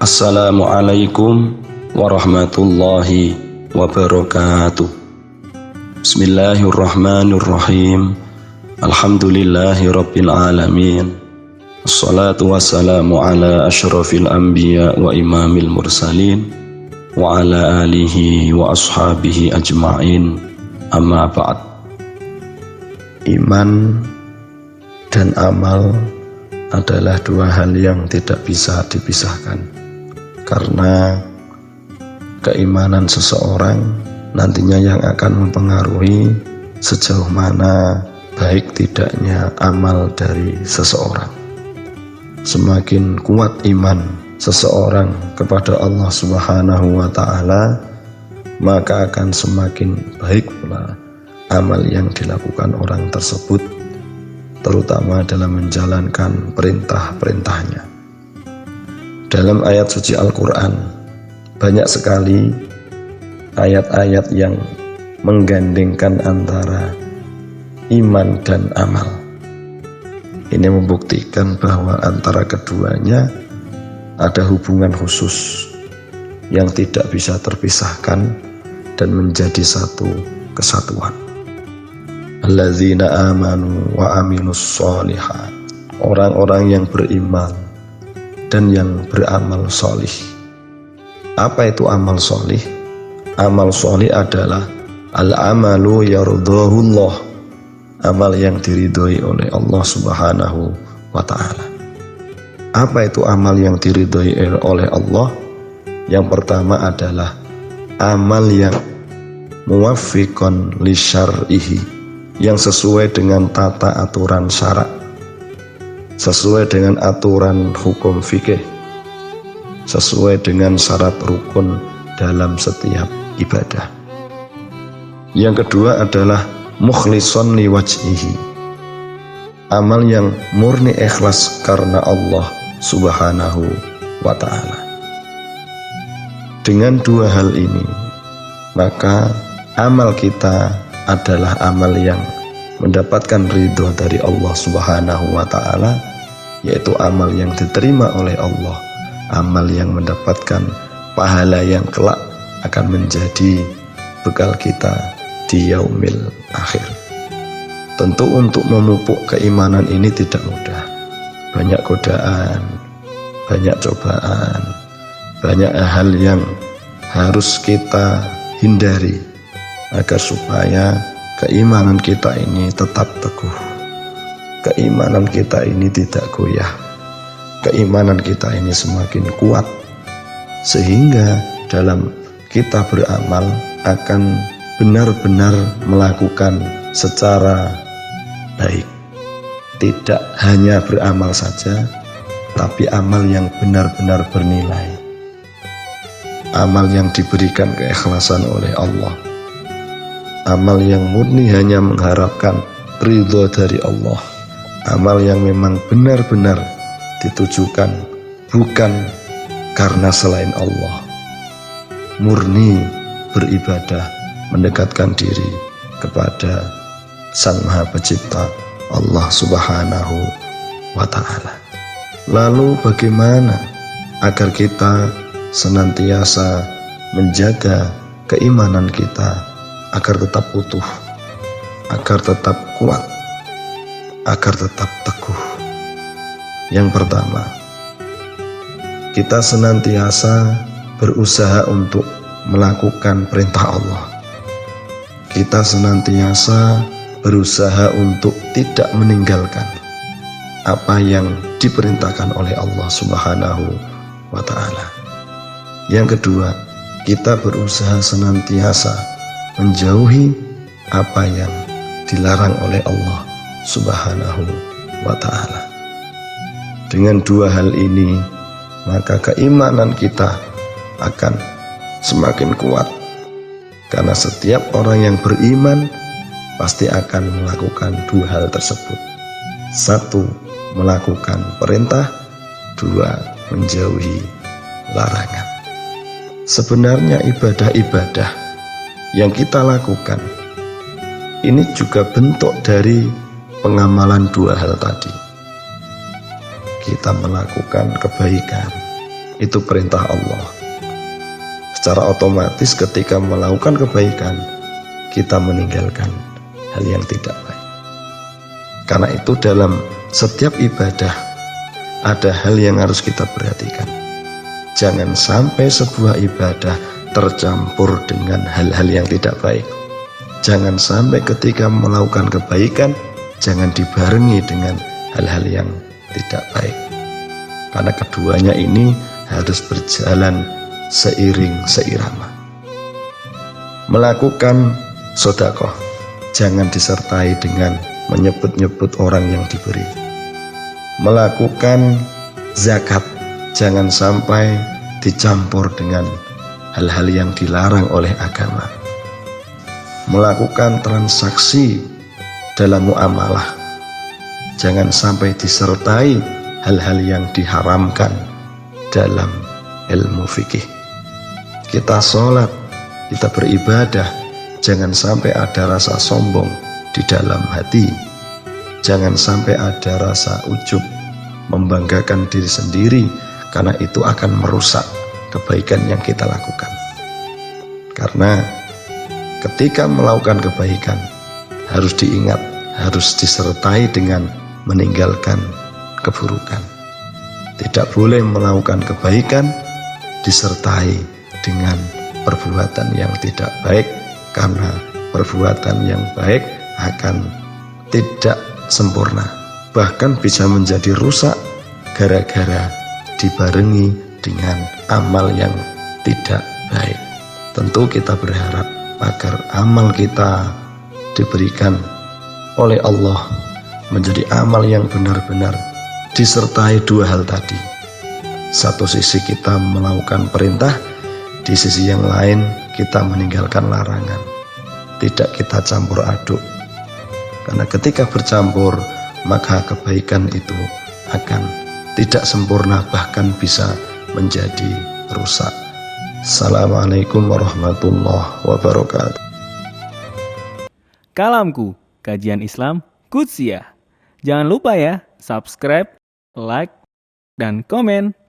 Assalamualaikum warahmatullahi wabarakatuh. Bismillahirrahmanirrahim. Alhamdulillahi rabbil alamin. Assalatu wassalamu ala asyrafil anbiya wa imamil mursalin wa ala alihi wa ashabihi ajma'in. Amma ba'd. Iman dan amal adalah dua hal yang tidak bisa dipisahkan, karena keimanan seseorang nantinya yang akan mempengaruhi sejauh mana baik tidaknya amal dari seseorang. Semakin kuat iman seseorang kepada Allah Subhanahu wa Ta'ala, maka akan semakin baik pula amal yang dilakukan orang tersebut, terutama dalam menjalankan perintah-perintahnya. Dalam ayat suci Al-Quran, banyak sekali ayat-ayat yang menggandengkan antara iman dan amal. Ini membuktikan bahwa antara keduanya ada hubungan khusus yang tidak bisa terpisahkan dan menjadi satu kesatuan. Alladzina amanu wa aminus sholihat, orang-orang yang beriman dan yang beramal solih. Apa itu amal solih? Amal solih adalah al-amalu yardahullah, amal yang diridhoi oleh Allah Subhanahu wa Ta'ala. Apa itu amal yang diridhoi oleh Allah? Yang pertama adalah amal yang muwaffiqan li syar'ihi, yang sesuai dengan tata aturan syarak, sesuai dengan aturan hukum fikih, sesuai dengan syarat rukun dalam setiap ibadah. Yang kedua adalah mukhlishon liwajhihi, amal yang murni ikhlas karena Allah Subhanahu wa Ta'ala. Dengan dua hal ini, maka amal kita adalah amal yang mendapatkan ridho dari Allah Subhanahu wa Ta'ala, yaitu amal yang diterima oleh Allah, amal yang mendapatkan pahala yang kelak akan menjadi bekal kita di yaumil akhir. Tentu untuk memupuk keimanan ini tidak mudah. Banyak godaan, banyak cobaan, banyak hal yang harus kita hindari agar supaya keimanan kita ini tetap teguh, keimanan kita ini tidak goyah, keimanan kita ini semakin kuat, sehingga dalam kita beramal akan benar-benar melakukan secara baik. Tidak hanya beramal saja, tapi amal yang benar-benar bernilai, amal yang diberikan keikhlasan oleh Allah, amal yang murni hanya mengharapkan ridho dari Allah, amal yang memang benar-benar ditujukan bukan karena selain Allah, murni beribadah mendekatkan diri kepada Sang Maha Pencipta Allah Subhanahu wa Ta'ala. Lalu bagaimana agar kita senantiasa menjaga keimanan kita agar tetap utuh, agar tetap kuat, agar tetap teguh? Yang pertama, kita senantiasa berusaha untuk melakukan perintah Allah. Kita senantiasa berusaha untuk tidak meninggalkan apa yang diperintahkan oleh Allah Subhanahu wa Ta'ala. Yang kedua, kita berusaha senantiasa menjauhi apa yang dilarang oleh Allah Subhanahu wa Ta'ala. Dengan dua hal ini, maka keimanan kita akan semakin kuat, karena setiap orang yang beriman pasti akan melakukan dua hal tersebut. Satu, melakukan perintah. Dua, menjauhi larangan. Sebenarnya ibadah-ibadah yang kita lakukan ini juga bentuk dari pengamalan dua hal tadi. Kita melakukan kebaikan, itu perintah Allah. Secara otomatis ketika melakukan kebaikan, kita meninggalkan hal yang tidak baik. Karena itu dalam setiap ibadah ada hal yang harus kita perhatikan. Jangan sampai sebuah ibadah tercampur dengan hal-hal yang tidak baik. Jangan sampai ketika melakukan kebaikan, jangan dibarengi dengan hal-hal yang tidak baik. Karena keduanya ini harus berjalan seiring seirama. Melakukan sedekah jangan disertai dengan menyebut-nyebut orang yang diberi. Melakukan zakat jangan sampai dicampur dengan hal-hal yang dilarang oleh agama. Melakukan transaksi dalam muamalah jangan sampai disertai hal-hal yang diharamkan dalam ilmu fikih. Kita sholat, kita beribadah, jangan sampai ada rasa sombong di dalam hati. Jangan sampai ada rasa ujub, membanggakan diri sendiri, karena itu akan merusak kebaikan yang kita lakukan. Karena ketika melakukan kebaikan harus diingat, harus disertai dengan meninggalkan keburukan. Tidak boleh melakukan kebaikan disertai dengan perbuatan yang tidak baik, karena perbuatan yang baik akan tidak sempurna, bahkan bisa menjadi rusak gara-gara dibarengi dengan amal yang tidak baik. Tentu kita berharap agar amal kita diberikan oleh Allah menjadi amal yang benar-benar disertai dua hal tadi. Satu sisi kita melakukan perintah, di sisi yang lain kita meninggalkan larangan. Tidak kita campur aduk, karena ketika bercampur maka kebaikan itu akan tidak sempurna, bahkan bisa menjadi rusak. Assalamualaikum warahmatullahi wabarakatuh. Kalamku, kajian Islam Qudsiah. Jangan lupa ya, subscribe, like, dan komen.